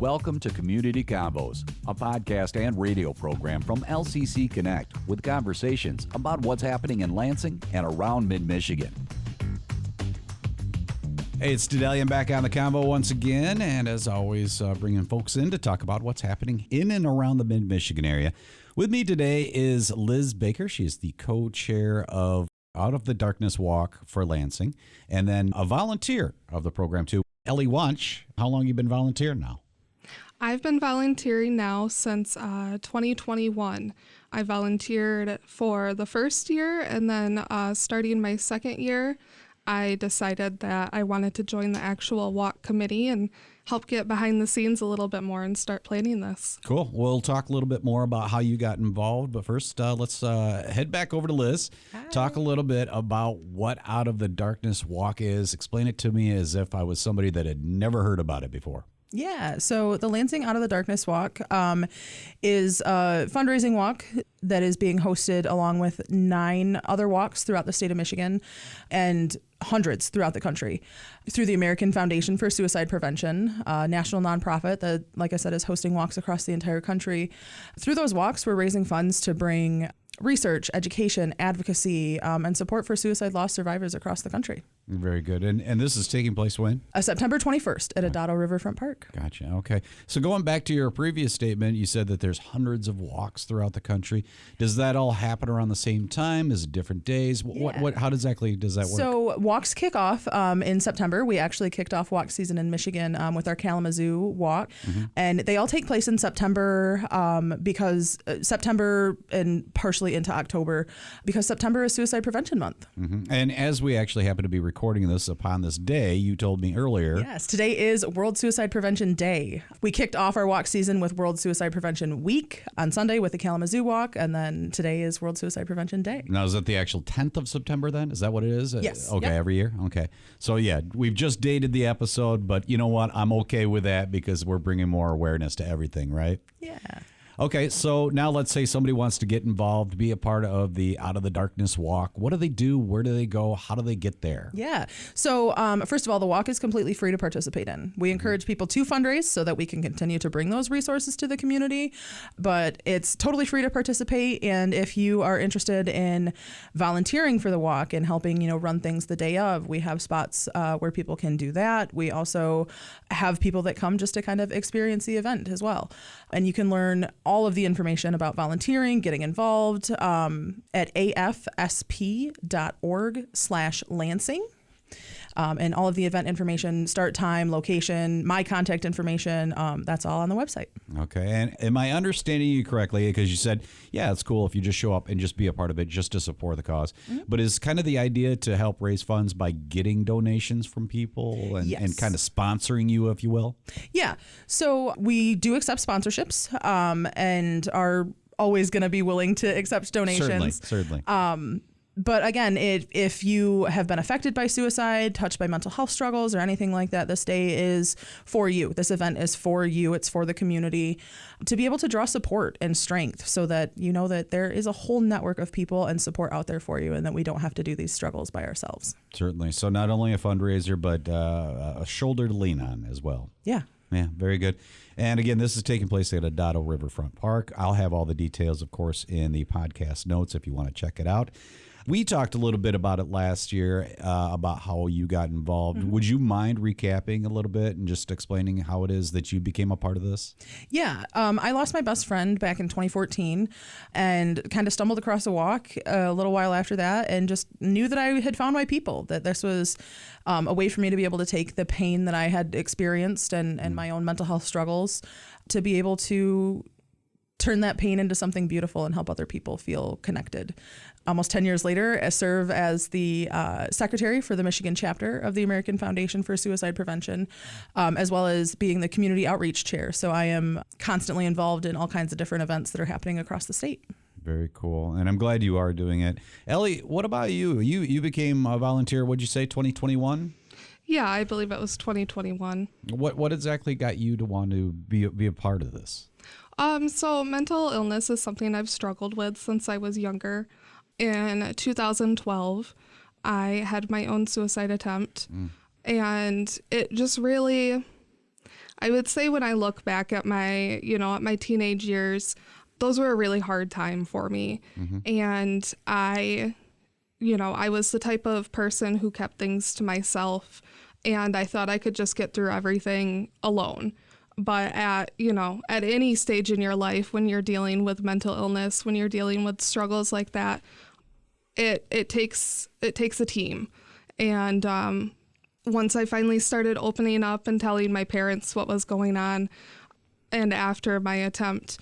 Welcome to Community Convos, a podcast and radio program from LCC Connect with conversations about what's happening in Lansing and around mid-Michigan. Hey, it's Dedellian back on the convo once again, and as always, bringing folks in to talk about what's happening in and around the mid-Michigan area. With me today is Liz Baker. She is the co-chair of Out of the Darkness Walk for Lansing, and then a volunteer of the program too. Elli Wonch, how long have you been volunteering now? I've been volunteering now since 2021. I volunteered for the first year, and then starting my second year, I decided that I wanted to join the actual walk committee and help get behind the scenes a little bit more and start planning this. Cool. We'll talk a little bit more about how you got involved, but first let's head back over to Liz. Hi. Talk a little bit about what Out of the Darkness Walk is. Explain it to me as if I was somebody that had never heard about it before. Yeah, so the Lansing Out of the Darkness Walk is a fundraising walk that is being hosted along with 9 other walks throughout the state of Michigan and hundreds throughout the country through the American Foundation for Suicide Prevention, a national nonprofit that, like I said, is hosting walks across the entire country. Through those walks, we're raising funds to bring research, education, advocacy, and support for suicide loss survivors across the country. Very good. And this is taking place when? September 21st at Adado Riverfront Park. Gotcha. Okay. So going back to your previous statement, you said that there's hundreds of walks throughout the country. Does that all happen around the same time? Is it different days? Yeah. How exactly does that work? So walks kick off in September. We actually kicked off walk season in Michigan with our Kalamazoo walk. Mm-hmm. And they all take place in September because September and partially into October because September is Suicide Prevention Month. Mm-hmm. And as we actually happen to be recording this upon this day, you told me earlier. Yes, today is World Suicide Prevention Day. We kicked off our walk season with World Suicide Prevention Week on Sunday with the Kalamazoo walk, and then today is World Suicide Prevention Day. Now, is it the actual 10th of September then? Is that what it is? Yes. Okay, yep. Every year? Okay. So yeah, we've just dated the episode, but you know what? I'm okay with that because we're bringing more awareness to everything, right? Yeah. Okay, so now let's say somebody wants to get involved, be a part of the Out of the Darkness Walk. What do they do? Where do they go? How do they get there? Yeah. So first of all, the walk is completely free to participate in. We encourage people to fundraise so that we can continue to bring those resources to the community, but it's totally free to participate. And if you are interested in volunteering for the walk and helping, run things the day of, we have spots where people can do that. We also have people that come just to kind of experience the event as well. And you can learn all of the information about volunteering, getting involved at afsp.org/Lansing. And all of the event information, start time, location, my contact information, that's all on the website. Okay. And am I understanding you correctly? Because you said, yeah, it's cool if you just show up and just be a part of it just to support the cause. Mm-hmm. But is kind of the idea to help raise funds by getting donations from people and, yes. and kind of sponsoring you, if you will? Yeah. So we do accept sponsorships and are always going to be willing to accept donations. Certainly. But again, if you have been affected by suicide, touched by mental health struggles or anything like that, this day is for you. This event is for you. It's for the community to be able to draw support and strength so that you know that there is a whole network of people and support out there for you and that we don't have to do these struggles by ourselves. Certainly. So not only a fundraiser, but a shoulder to lean on as well. Yeah. Yeah, very good. And again, this is taking place at Adado Riverfront Park. I'll have all the details, of course, in the podcast notes if you want to check it out. We talked a little bit about it last year, about how you got involved. Mm-hmm. Would you mind recapping a little bit and just explaining how it is that you became a part of this? Yeah. I lost my best friend back in 2014 and kind of stumbled across a walk a little while after that and just knew that I had found my people, that this was a way for me to be able to take the pain that I had experienced and my own mental health struggles to be able to turn that pain into something beautiful and help other people feel connected. Almost 10 years later, I serve as the secretary for the Michigan chapter of the American Foundation for Suicide Prevention, as well as being the community outreach chair. So I am constantly involved in all kinds of different events that are happening across the state. Very cool. And I'm glad you are doing it. Elli, what about you? You became a volunteer, what'd you say, 2021? Yeah, I believe it was 2021. What exactly got you to want to be a part of this? So mental illness is something I've struggled with since I was younger. In 2012, I had my own suicide attempt, and it just really, I would say when I look back at my, at my teenage years, those were a really hard time for me. And I was the type of person who kept things to myself, and I thought I could just get through everything alone. But at any stage in your life, when you're dealing with mental illness, when you're dealing with struggles like that, it takes a team. And once I finally started opening up and telling my parents what was going on, and after my attempt,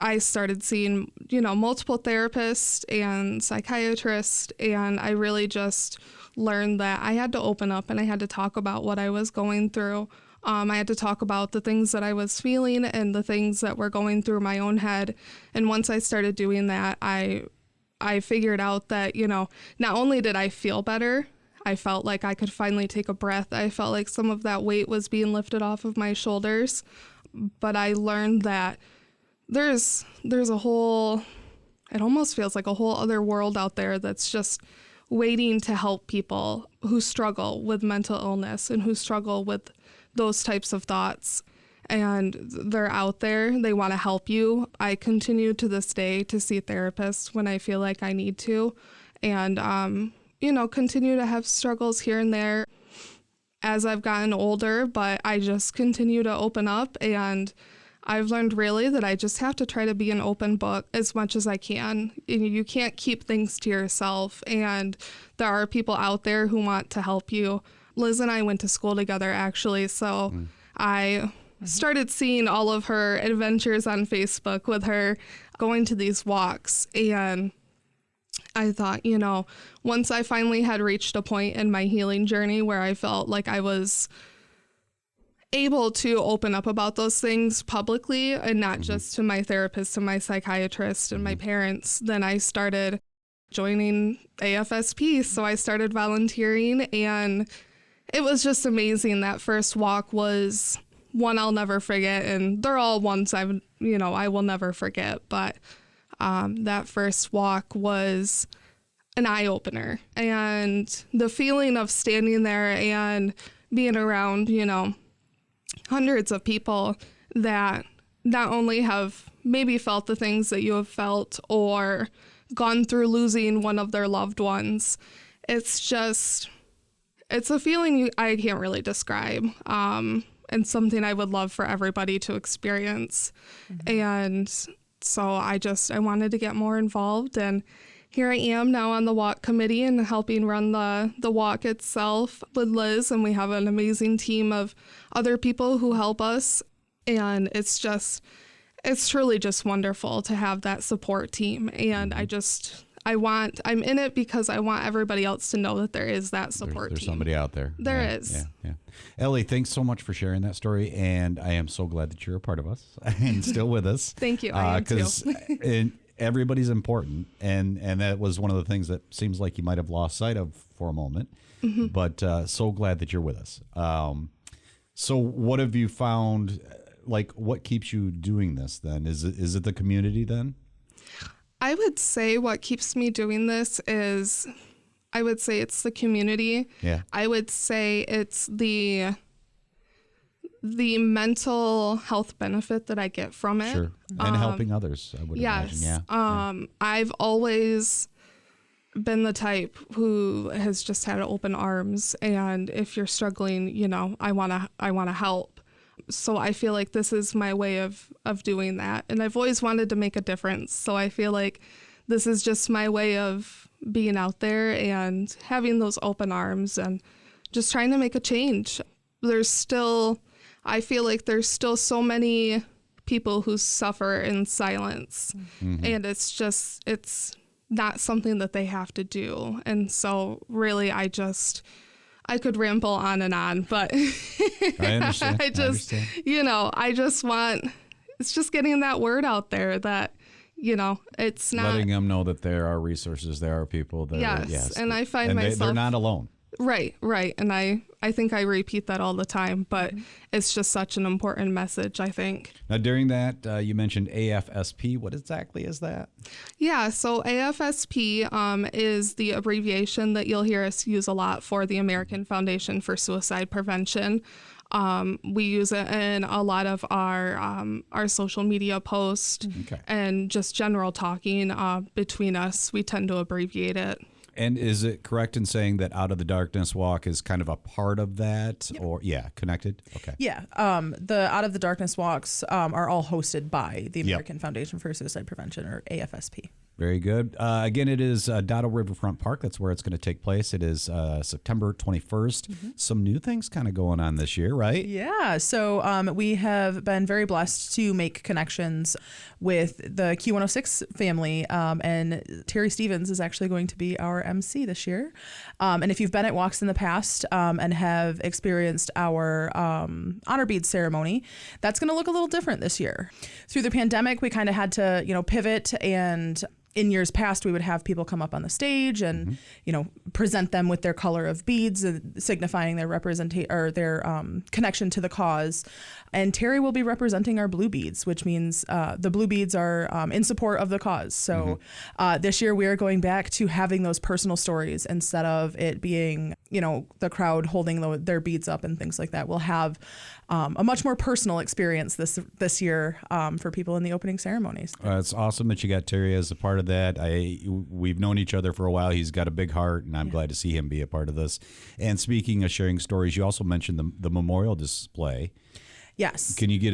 I started seeing, multiple therapists and psychiatrists, and I really just learned that I had to open up and I had to talk about what I was going through. I had to talk about the things that I was feeling and the things that were going through my own head. And once I started doing that, I figured out that, not only did I feel better, I felt like I could finally take a breath. I felt like some of that weight was being lifted off of my shoulders, but I learned that there's a whole, it almost feels like a whole other world out there that's just waiting to help people who struggle with mental illness and who struggle with those types of thoughts. And they're out there. They want to help you. I continue to this day to see therapists when I feel like I need to, and, continue to have struggles here and there as I've gotten older, but I just continue to open up, and I've learned really that I just have to try to be an open book as much as I can. You can't keep things to yourself, and there are people out there who want to help you. Liz and I went to school together, actually, so I started seeing all of her adventures on Facebook with her going to these walks, and I thought, once I finally had reached a point in my healing journey where I felt like I was able to open up about those things publicly and not just to my therapist and my psychiatrist and my parents, then I started joining AFSP. So I started volunteering, and it was just amazing. That first walk was one I'll never forget, and they're all ones I will never forget. But that first walk was an eye-opener, and the feeling of standing there and being around, hundreds of people that not only have maybe felt the things that you have felt or gone through losing one of their loved ones. It's a feeling I can't really describe, and something I would love for everybody to experience. And so I wanted to get more involved, and here I am now on the walk committee and helping run the walk itself with Liz, and we have an amazing team of other people who help us, and it's truly just wonderful to have that support team. And I'm in it because I want everybody else to know that there is that support there's team. somebody out there. There is. Yeah. Elli, thanks so much for sharing that story, and I am so glad that you're a part of us and still with us. Thank you. I am too. Because everybody's important, and that was one of the things that seems like you might have lost sight of for a moment, but so glad that you're with us. So what have you found, like what keeps you doing this then? Is it the community then? I would say what keeps me doing this is, I would say it's the community. Yeah. I would say it's the mental health benefit that I get from it. Sure. And helping others, I would imagine. Yeah. I've always been the type who has just had open arms, and if you're struggling, I want to help. So I feel like this is my way of doing that. And I've always wanted to make a difference. So I feel like this is just my way of being out there and having those open arms and just trying to make a change. I feel like there's still so many people who suffer in silence. And it's not something that they have to do. And so really I could ramble on and on, but I understand. It's just getting that word out there that, it's not letting them know that there are resources, there are people that yes. And I find myself, they're not alone. Right. And I think I repeat that all the time, but it's just such an important message, I think. Now, during that, you mentioned AFSP. What exactly is that? Yeah, so AFSP is the abbreviation that you'll hear us use a lot for the American Foundation for Suicide Prevention. We use it in a lot of our social media posts and just general talking between us. We tend to abbreviate it. And is it correct in saying that Out of the Darkness Walk is kind of a part of that? Yep. Or, connected? Okay. Yeah. The Out of the Darkness walks are all hosted by the American Foundation for Suicide Prevention, or AFSP. Very good. Again, it is Dotto Riverfront Park. That's where it's going to take place. It is September 21st. Some new things kind of going on this year, right? Yeah. So we have been very blessed to make connections with the Q106 family. And Terry Stevens is actually going to be our MC this year. And if you've been at walks in the past and have experienced our honor beads ceremony, that's going to look a little different this year. Through the pandemic, we kind of had to, pivot, and in years past, we would have people come up on the stage and, present them with their color of beads, signifying their connection to the cause. And Terry will be representing our blue beads, which means the blue beads are in support of the cause. So this year we are going back to having those personal stories instead of it being, the crowd holding their beads up and things like that. We'll have a much more personal experience this year for people in the opening ceremonies. It's awesome that you got Terry as a part of that. We've known each other for a while. He's got a big heart, and I'm glad to see him be a part of this. And speaking of sharing stories, you also mentioned the memorial display. Yes. Can you get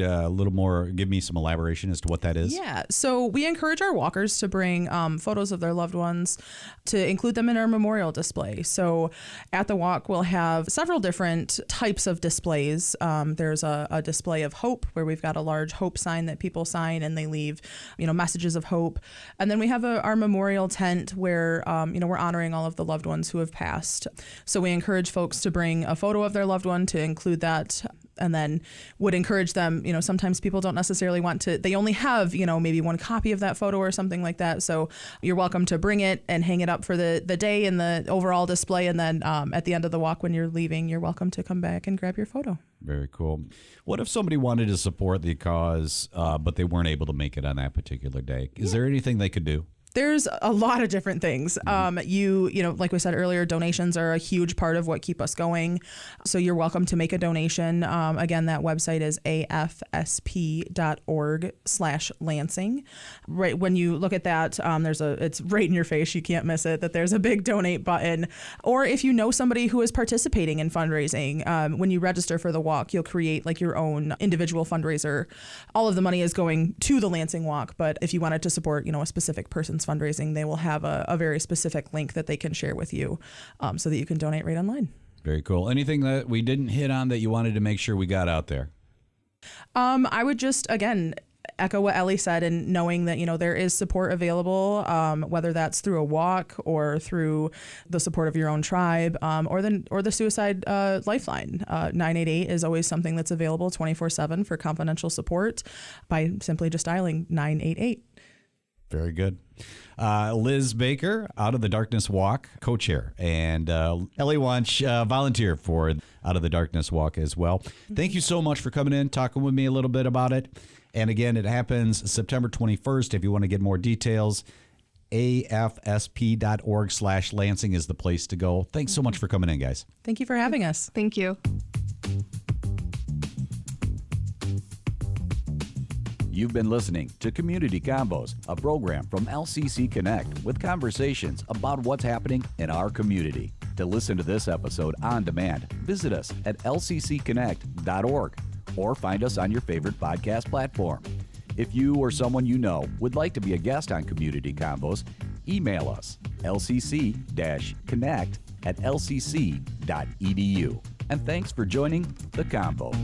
give me some elaboration as to what that is? Yeah. So we encourage our walkers to bring photos of their loved ones to include them in our memorial display. So at the walk, we'll have several different types of displays. There's a display of hope where we've got a large hope sign that people sign and they leave, messages of hope. And then we have our memorial tent where, we're honoring all of the loved ones who have passed. So we encourage folks to bring a photo of their loved one to include that, and then would encourage them, sometimes people don't necessarily want to, they only have, maybe one copy of that photo or something like that. So you're welcome to bring it and hang it up for the day in the overall display. And then at the end of the walk, when you're leaving, you're welcome to come back and grab your photo. Very cool. What if somebody wanted to support the cause, but they weren't able to make it on that particular day? Is there anything they could do? There's a lot of different things. Like we said earlier, donations are a huge part of what keep us going. So you're welcome to make a donation. Again, that website is afsp.org/Lansing. Right when you look at that, it's right in your face. You can't miss it, that there's a big donate button. Or if you know somebody who is participating in fundraising, when you register for the walk, you'll create like your own individual fundraiser. All of the money is going to the Lansing Walk, but if you wanted to support, a specific person's fundraising, they will have a very specific link that they can share with you so that you can donate right online. Very cool. Anything that we didn't hit on that you wanted to make sure we got out there? I would just, again, echo what Elli said, and knowing that, there is support available, whether that's through a walk or through the support of your own tribe, or the suicide lifeline. 988 is always something that's available 24/7 for confidential support by simply just dialing 988. Very good. Liz Baker, Out of the Darkness Walk, co-chair, and Elli Wonch, volunteer for Out of the Darkness Walk as well. Thank you so much for coming in, talking with me a little bit about it. And again, it happens September 21st. If you want to get more details, afsp.org/Lansing is the place to go. Thanks so much for coming in, guys. Thank you for having us. Thank you. You've been listening to Community Combos, a program from LCC Connect with conversations about what's happening in our community. To listen to this episode on demand, visit us at lccconnect.org or find us on your favorite podcast platform. If you or someone you know would like to be a guest on Community Combos, email us lcc-connect@lcc.edu. And thanks for joining The Convo.